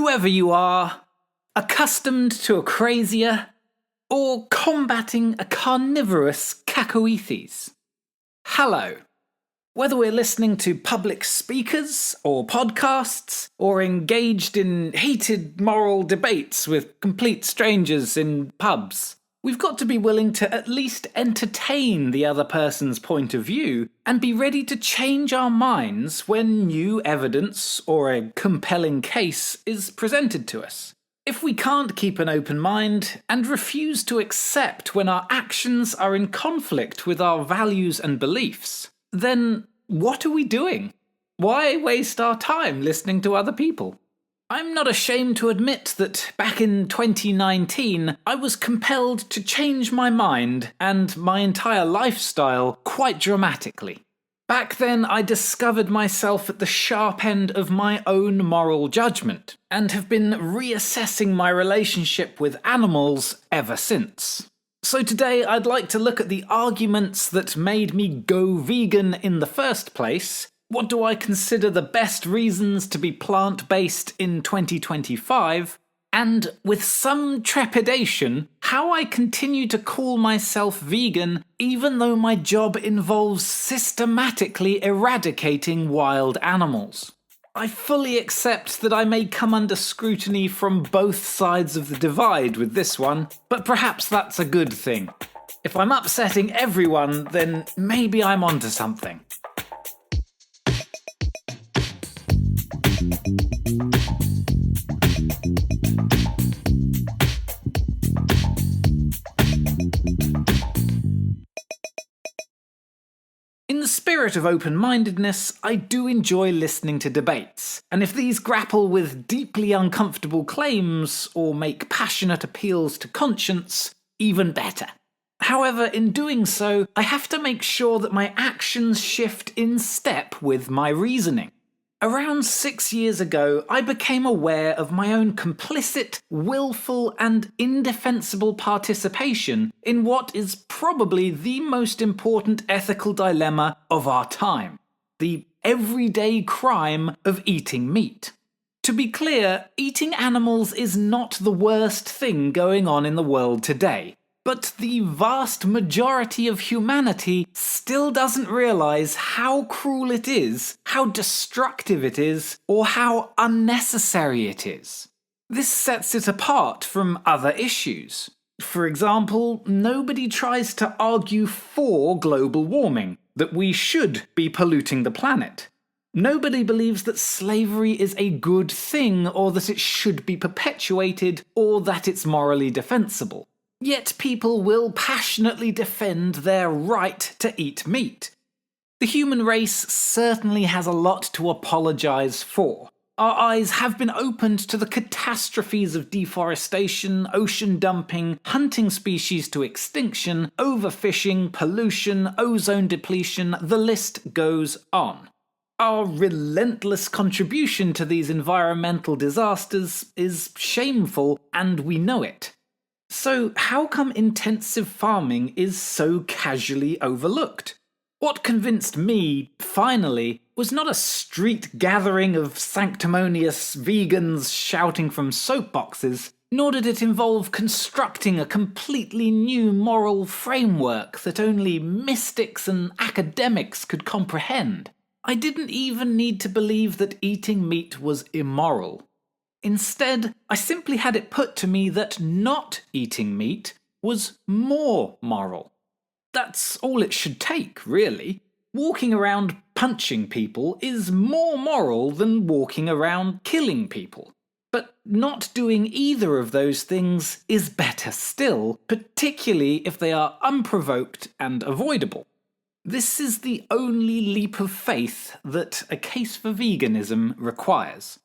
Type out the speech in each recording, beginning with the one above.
Whoever you are, accustomed to a crazier, or combating a carnivorous cacoethes. Hello. Whether we're listening to public speakers or podcasts, or engaged in heated moral debates with complete strangers in pubs, we've got to be willing to at least entertain the other person's point of view and be ready to change our minds when new evidence or a compelling case is presented to us. If we can't keep an open mind and refuse to accept when our actions are in conflict with our values and beliefs, then what are we doing? Why waste our time listening to other people? I'm not ashamed to admit that back in 2019, I was compelled to change my mind and my entire lifestyle quite dramatically. Back then, I discovered myself at the sharp end of my own moral judgment, and have been reassessing my relationship with animals ever since. So today, I'd like to look at the arguments that made me go vegan in the first place. What do I consider the best reasons to be plant-based in 2025? And, with some trepidation, how I continue to call myself vegan even though my job involves systematically eradicating wild animals. I fully accept that I may come under scrutiny from both sides of the divide with this one, but perhaps that's a good thing. If I'm upsetting everyone, then maybe I'm onto something. In the spirit of open-mindedness, I do enjoy listening to debates, and if these grapple with deeply uncomfortable claims or make passionate appeals to conscience, even better. However, in doing so, I have to make sure that my actions shift in step with my reasoning. Around 6 years ago, I became aware of my own complicit, willful, and indefensible participation in what is probably the most important ethical dilemma of our time: the everyday crime of eating meat. To be clear, eating animals is not the worst thing going on in the world today. But the vast majority of humanity still doesn't realise how cruel it is, how destructive it is, or how unnecessary it is. This sets it apart from other issues. For example, nobody tries to argue for global warming, that we should be polluting the planet. Nobody believes that slavery is a good thing, or that it should be perpetuated, or that it's morally defensible. Yet people will passionately defend their right to eat meat. The human race certainly has a lot to apologise for. Our eyes have been opened to the catastrophes of deforestation, ocean dumping, hunting species to extinction, overfishing, pollution, ozone depletion, the list goes on. Our relentless contribution to these environmental disasters is shameful, and we know it. So how come intensive farming is so casually overlooked? What convinced me, finally, was not a street gathering of sanctimonious vegans shouting from soapboxes, nor did it involve constructing a completely new moral framework that only mystics and academics could comprehend. I didn't even need to believe that eating meat was immoral. Instead, I simply had it put to me that not eating meat was more moral. That's all it should take, really. Walking around punching people is more moral than walking around killing people. But not doing either of those things is better still, particularly if they are unprovoked and avoidable. This is the only leap of faith that a case for veganism requires.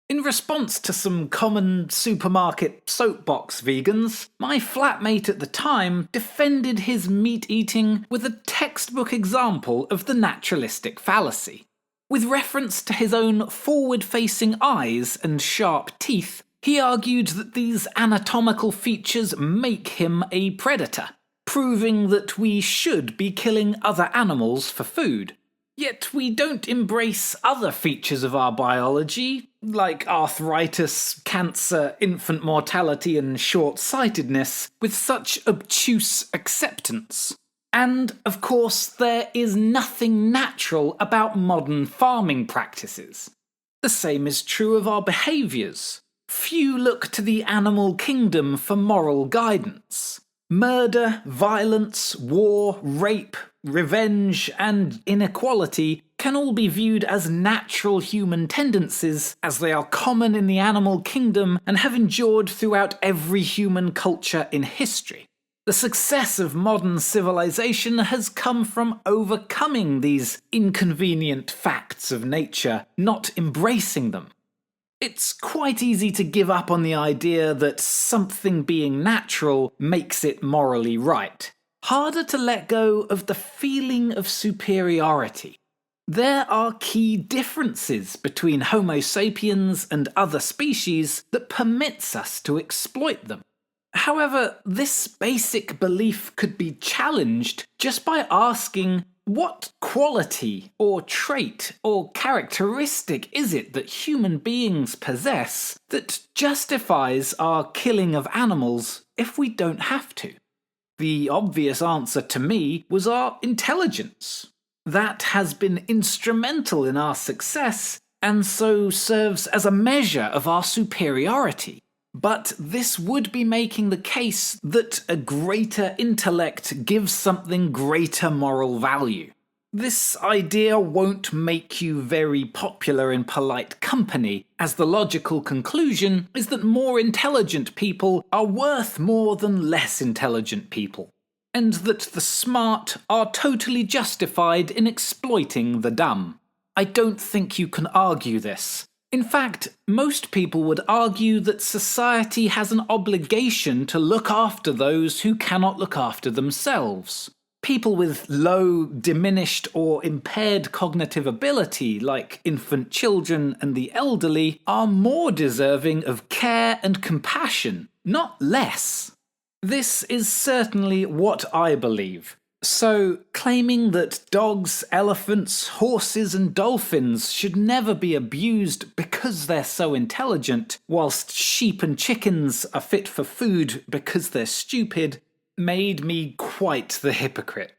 In response to some common supermarket soapbox vegans, my flatmate at the time defended his meat eating with a textbook example of the naturalistic fallacy. With reference to his own forward-facing eyes and sharp teeth, he argued that these anatomical features make him a predator, proving that we should be killing other animals for food. Yet we don't embrace other features of our biology, like arthritis, cancer, infant mortality, and short-sightedness, with such obtuse acceptance. And, of course, there is nothing natural about modern farming practices. The same is true of our behaviours. Few look to the animal kingdom for moral guidance. Murder, violence, war, rape, revenge, and inequality can all be viewed as natural human tendencies, as they are common in the animal kingdom and have endured throughout every human culture in history. The success of modern civilization has come from overcoming these inconvenient facts of nature, not embracing them. It's quite easy to give up on the idea that something being natural makes it morally right. Harder to let go of the feeling of superiority. There are key differences between Homo sapiens and other species that permits us to exploit them. However, this basic belief could be challenged just by asking, what quality or trait or characteristic is it that human beings possess that justifies our killing of animals if we don't have to? The obvious answer to me was our intelligence. That has been instrumental in our success and so serves as a measure of our superiority. But this would be making the case that a greater intellect gives something greater moral value. This idea won't make you very popular in polite company, as the logical conclusion is that more intelligent people are worth more than less intelligent people, and that the smart are totally justified in exploiting the dumb. I don't think you can argue this. In fact, most people would argue that society has an obligation to look after those who cannot look after themselves. People with low, diminished, or impaired cognitive ability, like infant children and the elderly, are more deserving of care and compassion, not less. This is certainly what I believe. So, claiming that dogs, elephants, horses and dolphins should never be abused because they're so intelligent, whilst sheep and chickens are fit for food because they're stupid, made me quite the hypocrite.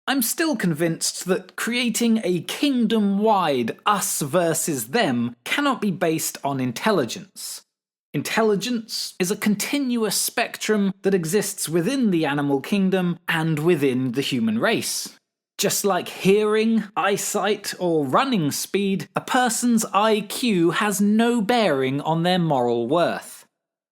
I'm still convinced that creating a kingdom-wide us versus them cannot be based on intelligence. Intelligence is a continuous spectrum that exists within the animal kingdom and within the human race. Just like hearing, eyesight, or running speed, a person's IQ has no bearing on their moral worth.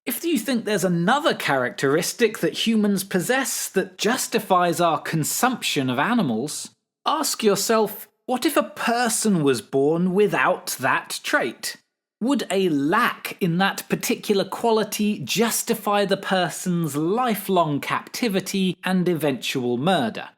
If you think there's another characteristic that humans possess that justifies our consumption of animals, ask yourself, what if a person was born without that trait? Would a lack in that particular quality justify the person's lifelong captivity and eventual murder?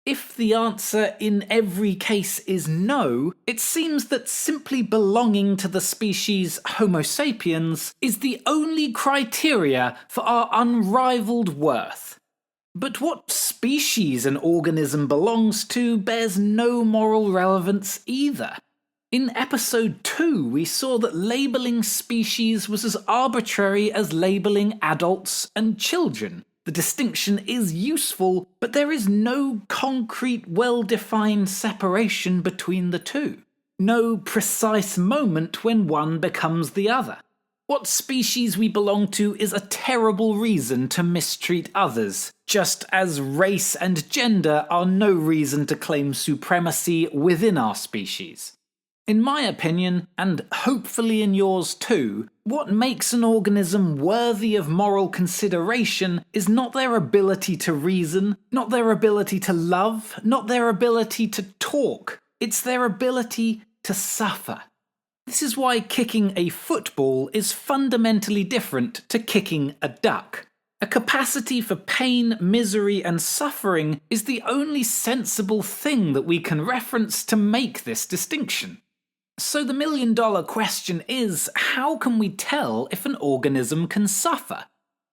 If the answer in every case is no, it seems that simply belonging to the species Homo sapiens is the only criteria for our unrivaled worth. But what species an organism belongs to bears no moral relevance either. In episode 2, we saw that labelling species was as arbitrary as labelling adults and children. The distinction is useful, but there is no concrete, well-defined separation between the two. No precise moment when one becomes the other. What species we belong to is a terrible reason to mistreat others, just as race and gender are no reason to claim supremacy within our species. In my opinion, and hopefully in yours too, what makes an organism worthy of moral consideration is not their ability to reason, not their ability to love, not their ability to talk. It's their ability to suffer. This is why kicking a football is fundamentally different to kicking a duck. A capacity for pain, misery, and suffering is the only sensible thing that we can reference to make this distinction. So the million-dollar question is, how can we tell if an organism can suffer?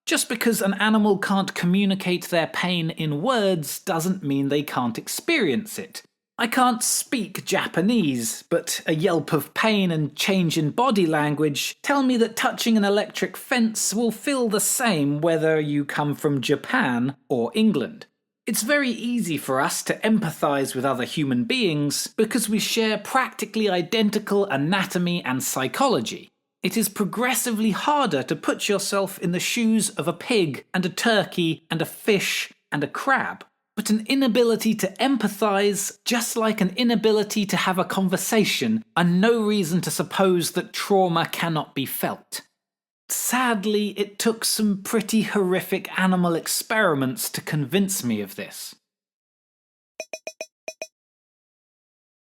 Just because an animal can't communicate their pain in words doesn't mean they can't experience it. I can't speak Japanese, but a yelp of pain and change in body language tell me that touching an electric fence will feel the same whether you come from Japan or England. It's very easy for us to empathise with other human beings because we share practically identical anatomy and psychology. It is progressively harder to put yourself in the shoes of a pig and a turkey and a fish and a crab. But an inability to empathise, just like an inability to have a conversation, are no reason to suppose that trauma cannot be felt. Sadly, it took some pretty horrific animal experiments to convince me of this.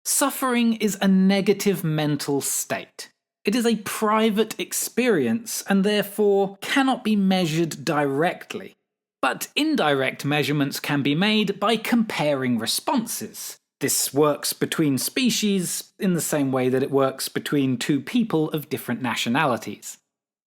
Suffering is a negative mental state. It is a private experience and therefore cannot be measured directly. But indirect measurements can be made by comparing responses. This works between species in the same way that it works between two people of different nationalities.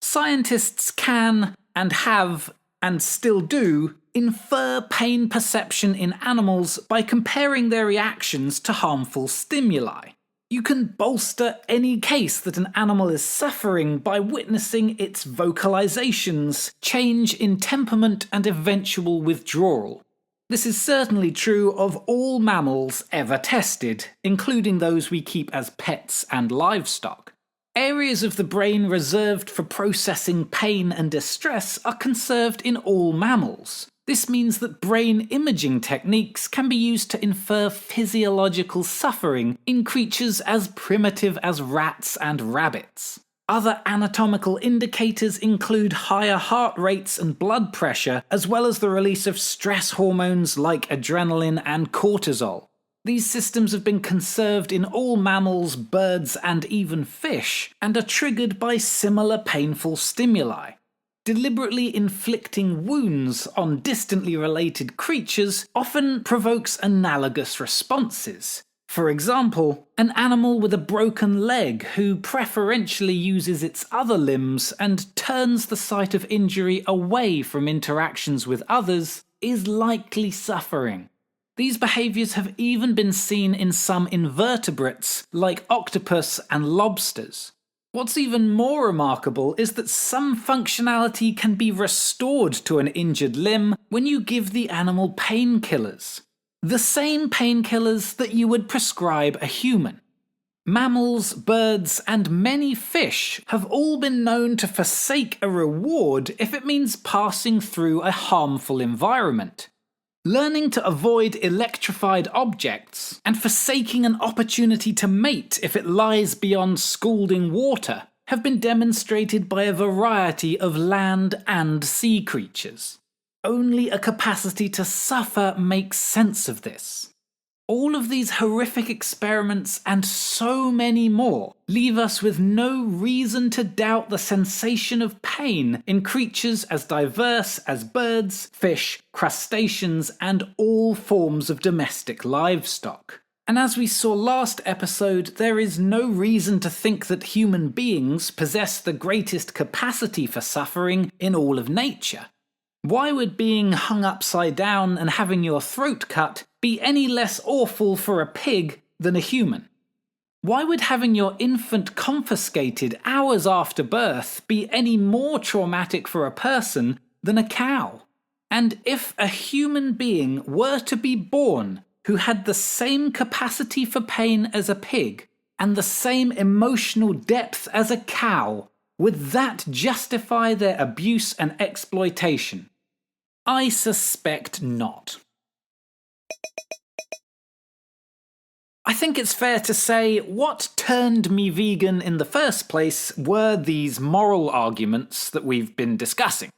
Scientists can, and have, and still do, infer pain perception in animals by comparing their reactions to harmful stimuli. You can bolster any case that an animal is suffering by witnessing its vocalizations, change in temperament, and eventual withdrawal. This is certainly true of all mammals ever tested, including those we keep as pets and livestock. Areas of the brain reserved for processing pain and distress are conserved in all mammals. This means that brain imaging techniques can be used to infer physiological suffering in creatures as primitive as rats and rabbits. Other anatomical indicators include higher heart rates and blood pressure, as well as the release of stress hormones like adrenaline and cortisol. These systems have been conserved in all mammals, birds, and even fish, and are triggered by similar painful stimuli. Deliberately inflicting wounds on distantly related creatures often provokes analogous responses. For example, an animal with a broken leg who preferentially uses its other limbs and turns the site of injury away from interactions with others is likely suffering. These behaviours have even been seen in some invertebrates like octopus and lobsters. What's even more remarkable is that some functionality can be restored to an injured limb when you give the animal painkillers. The same painkillers that you would prescribe a human. Mammals, birds, and many fish have all been known to forsake a reward if it means passing through a harmful environment. Learning to avoid electrified objects, and forsaking an opportunity to mate if it lies beyond scalding water, have been demonstrated by a variety of land and sea creatures. Only a capacity to suffer makes sense of this. All of these horrific experiments and so many more leave us with no reason to doubt the sensation of pain in creatures as diverse as birds, fish, crustaceans, and all forms of domestic livestock. And as we saw last episode, there is no reason to think that human beings possess the greatest capacity for suffering in all of nature. Why would being hung upside down and having your throat cut be any less awful for a pig than a human? Why would having your infant confiscated hours after birth be any more traumatic for a person than a cow? And if a human being were to be born who had the same capacity for pain as a pig and the same emotional depth as a cow, would that justify their abuse and exploitation? I suspect not. I think it's fair to say what turned me vegan in the first place were these moral arguments that we've been discussing.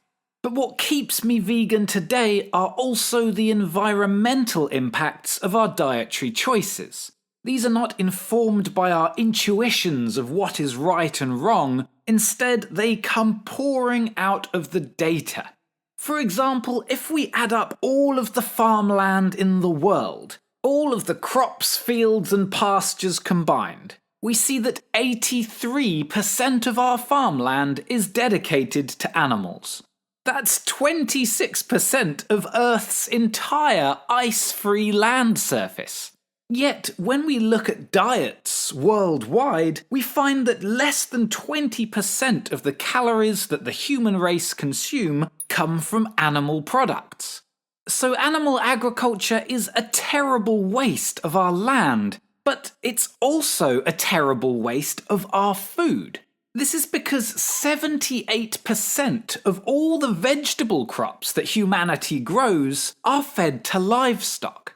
But what keeps me vegan today are also the environmental impacts of our dietary choices. These are not informed by our intuitions of what is right and wrong, instead they come pouring out of the data. For example, if we add up all of the farmland in the world, all of the crops, fields, and pastures combined, we see that 83% of our farmland is dedicated to animals. That's 26% of Earth's entire ice-free land surface. Yet, when we look at diets worldwide, we find that less than 20% of the calories that the human race consume come from animal products. So animal agriculture is a terrible waste of our land, but it's also a terrible waste of our food. This is because 78% of all the vegetable crops that humanity grows are fed to livestock.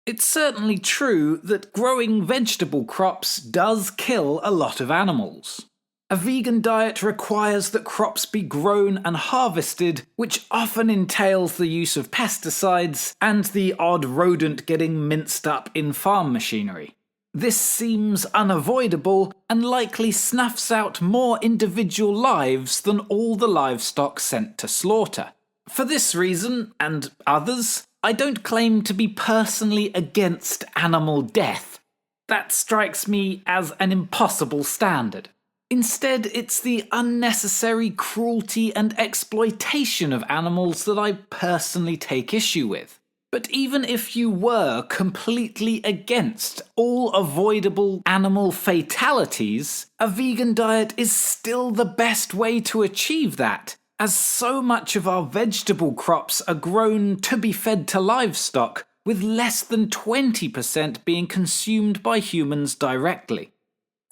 It's certainly true that growing vegetable crops does kill a lot of animals. A vegan diet requires that crops be grown and harvested, which often entails the use of pesticides and the odd rodent getting minced up in farm machinery. This seems unavoidable and likely snuffs out more individual lives than all the livestock sent to slaughter. For this reason, and others, I don't claim to be personally against animal death. That strikes me as an impossible standard. Instead, it's the unnecessary cruelty and exploitation of animals that I personally take issue with. But even if you were completely against all avoidable animal fatalities, a vegan diet is still the best way to achieve that, as so much of our vegetable crops are grown to be fed to livestock, with less than 20% being consumed by humans directly.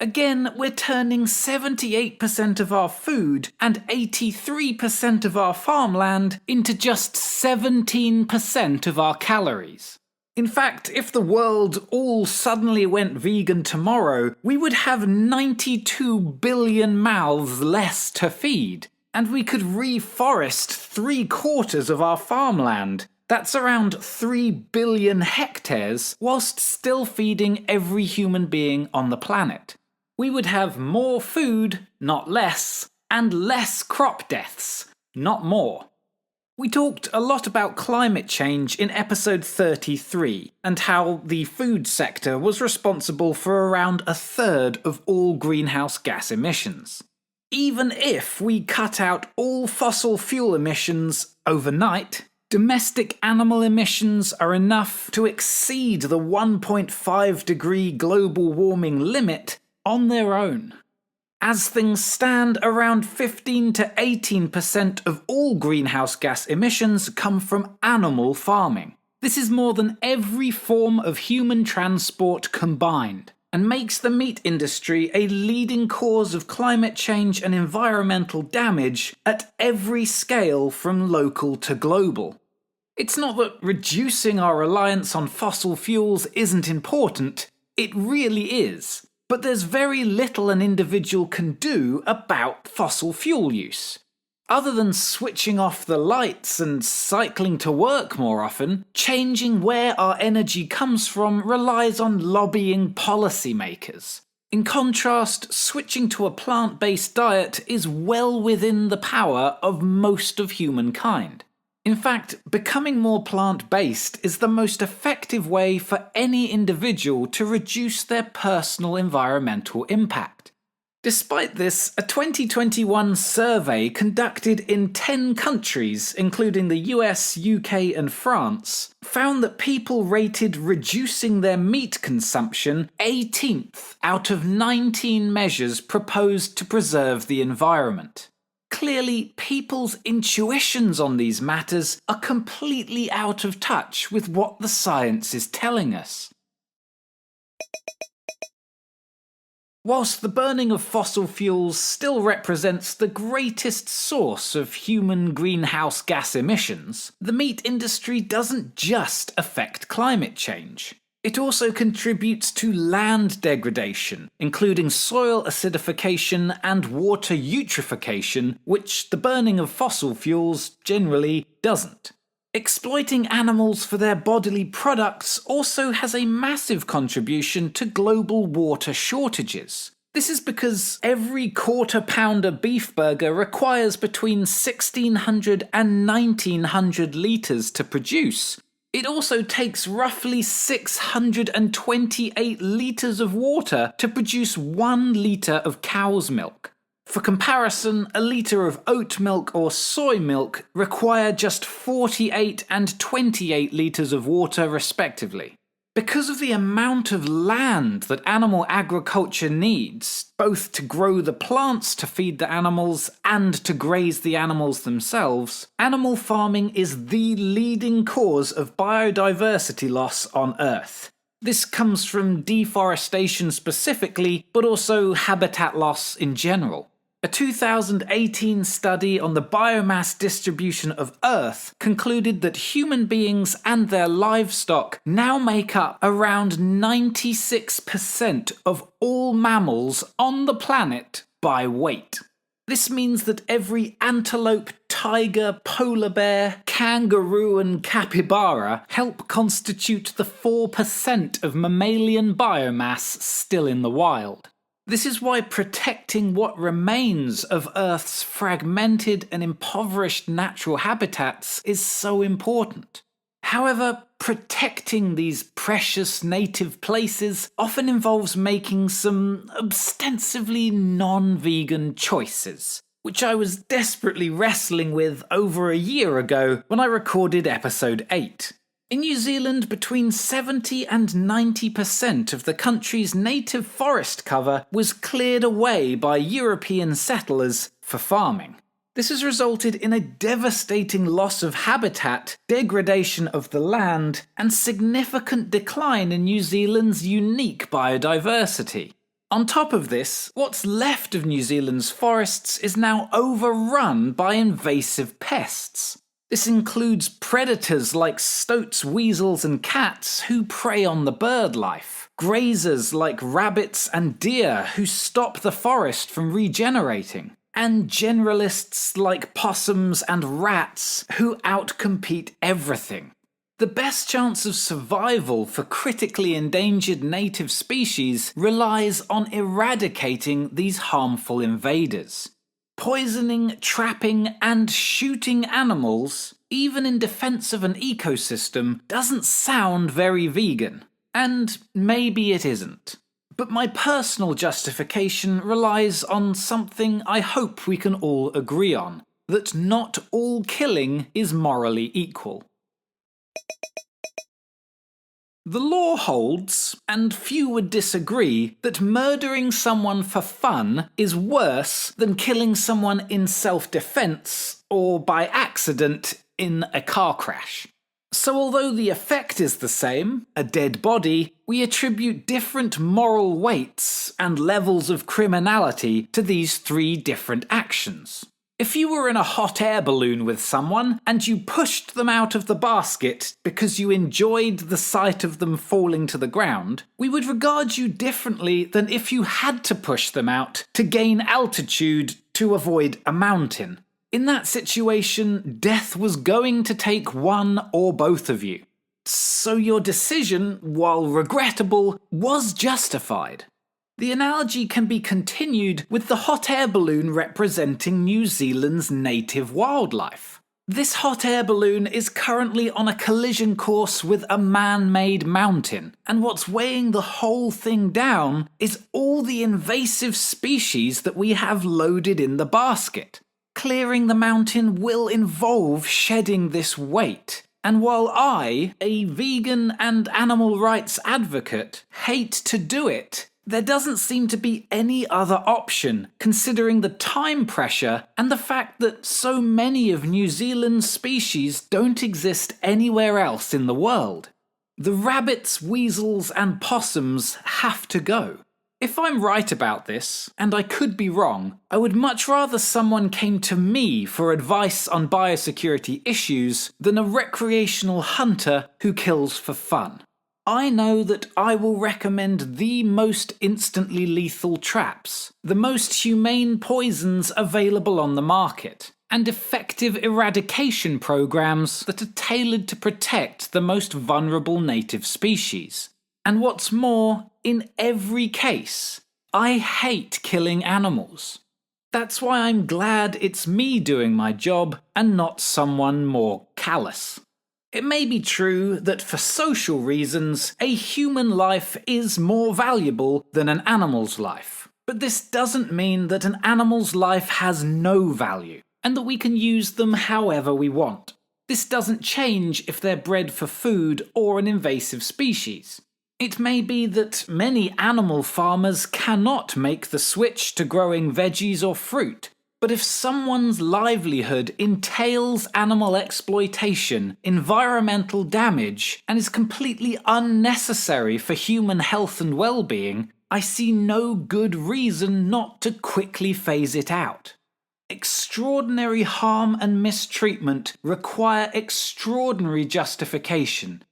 Again, we're turning 78% of our food and 83% of our farmland into just 17% of our calories. In fact, if the world all suddenly went vegan tomorrow, we would have 92 billion mouths less to feed, and we could reforest 3/4 of our farmland. That's around 3 billion hectares, whilst still feeding every human being on the planet. We would have more food, not less, and less crop deaths, not more. We talked a lot about climate change in episode 33, and how the food sector was responsible for around 1/3 of all greenhouse gas emissions. Even if we cut out all fossil fuel emissions overnight, domestic animal emissions are enough to exceed the 1.5 degree global warming limit on their own. As things stand, around 15 to 18% of all greenhouse gas emissions come from animal farming. This is more than every form of human transport combined, and makes the meat industry a leading cause of climate change and environmental damage at every scale from local to global. It's not that reducing our reliance on fossil fuels isn't important, it really is. But there's very little an individual can do about fossil fuel use. Other than switching off the lights and cycling to work more often, changing where our energy comes from relies on lobbying policymakers. In contrast, switching to a plant-based diet is well within the power of most of humankind. In fact, becoming more plant-based is the most effective way for any individual to reduce their personal environmental impact. Despite this, a 2021 survey conducted in 10 countries, including the US, UK and France, found that people rated reducing their meat consumption 18th out of 19 measures proposed to preserve the environment. Clearly, people's intuitions on these matters are completely out of touch with what the science is telling us. Whilst the burning of fossil fuels still represents the greatest source of human greenhouse gas emissions, the meat industry doesn't just affect climate change. It also contributes to land degradation, including soil acidification and water eutrophication, which the burning of fossil fuels generally doesn't. Exploiting animals for their bodily products also has a massive contribution to global water shortages. This is because every quarter-pounder beef burger requires between 1,600 and 1,900 litres to produce. It also takes roughly 628 litres of water to produce 1 litre of cow's milk. For comparison, a litre of oat milk or soy milk require just 48 and 28 litres of water respectively. Because of the amount of land that animal agriculture needs, both to grow the plants to feed the animals and to graze the animals themselves, animal farming is the leading cause of biodiversity loss on Earth. This comes from deforestation specifically, but also habitat loss in general. A 2018 study on the biomass distribution of Earth concluded that human beings and their livestock now make up around 96% of all mammals on the planet by weight. This means that every antelope, tiger, polar bear, kangaroo and capybara help constitute the 4% of mammalian biomass still in the wild. This is why protecting what remains of Earth's fragmented and impoverished natural habitats is so important. However, protecting these precious native places often involves making some ostensibly non-vegan choices, which I was desperately wrestling with over a year ago when I recorded episode 8. In New Zealand, between 70 and 90% of the country's native forest cover was cleared away by European settlers for farming. This has resulted in a devastating loss of habitat, degradation of the land, and significant decline in New Zealand's unique biodiversity. On top of this, what's left of New Zealand's forests is now overrun by invasive pests. This includes predators like stoats, weasels and cats who prey on the bird life, grazers like rabbits and deer who stop the forest from regenerating, and generalists like possums and rats who outcompete everything. The best chance of survival for critically endangered native species relies on eradicating these harmful invaders. Poisoning, trapping, and shooting animals, even in defense of an ecosystem, doesn't sound very vegan. And maybe it isn't. But my personal justification relies on something I hope we can all agree on, that not all killing is morally equal. The law holds, and few would disagree, that murdering someone for fun is worse than killing someone in self-defense or by accident in a car crash. So although the effect is the same, a dead body, we attribute different moral weights and levels of criminality to these three different actions. If you were in a hot air balloon with someone and you pushed them out of the basket because you enjoyed the sight of them falling to the ground, we would regard you differently than if you had to push them out to gain altitude to avoid a mountain. In that situation, death was going to take one or both of you. So your decision, while regrettable, was justified. The analogy can be continued with the hot air balloon representing New Zealand's native wildlife. This hot air balloon is currently on a collision course with a man-made mountain, and what's weighing the whole thing down is all the invasive species that we have loaded in the basket. Clearing the mountain will involve shedding this weight. And while I, a vegan and animal rights advocate, hate to do it, there doesn't seem to be any other option, considering the time pressure and the fact that so many of New Zealand's species don't exist anywhere else in the world. The rabbits, weasels, and possums have to go. If I'm right about this, and I could be wrong, I would much rather someone came to me for advice on biosecurity issues than a recreational hunter who kills for fun. I know that I will recommend the most instantly lethal traps, the most humane poisons available on the market, and effective eradication programs that are tailored to protect the most vulnerable native species. And what's more, in every case, I hate killing animals. That's why I'm glad it's me doing my job and not someone more callous. It may be true that for social reasons, a human life is more valuable than an animal's life. But this doesn't mean that an animal's life has no value, and that we can use them however we want. This doesn't change if they're bred for food or an invasive species. It may be that many animal farmers cannot make the switch to growing veggies or fruit, but if someone's livelihood entails animal exploitation, environmental damage, and is completely unnecessary for human health and well-being, I see no good reason not to quickly phase it out. Extraordinary harm and mistreatment require extraordinary justification.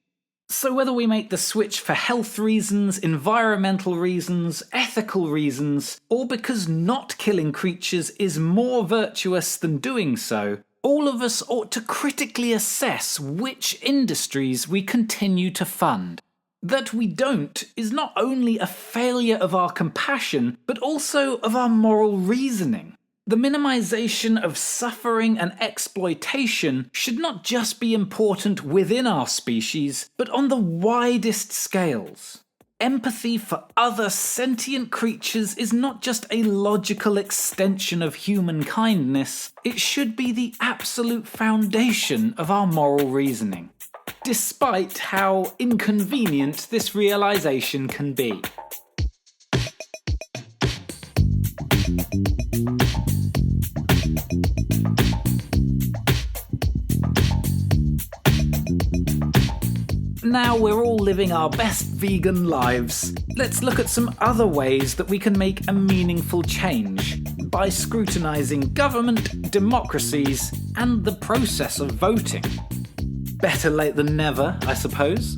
So whether we make the switch for health reasons, environmental reasons, ethical reasons, or because not killing creatures is more virtuous than doing so, all of us ought to critically assess which industries we continue to fund. That we don't is not only a failure of our compassion, but also of our moral reasoning. The minimization of suffering and exploitation should not just be important within our species, but on the widest scales. Empathy for other sentient creatures is not just a logical extension of human kindness, it should be the absolute foundation of our moral reasoning, despite how inconvenient this realization can be. Now we're all living our best vegan lives, let's look at some other ways that we can make a meaningful change by scrutinizing government, democracies, and the process of voting. Better late than never, I suppose.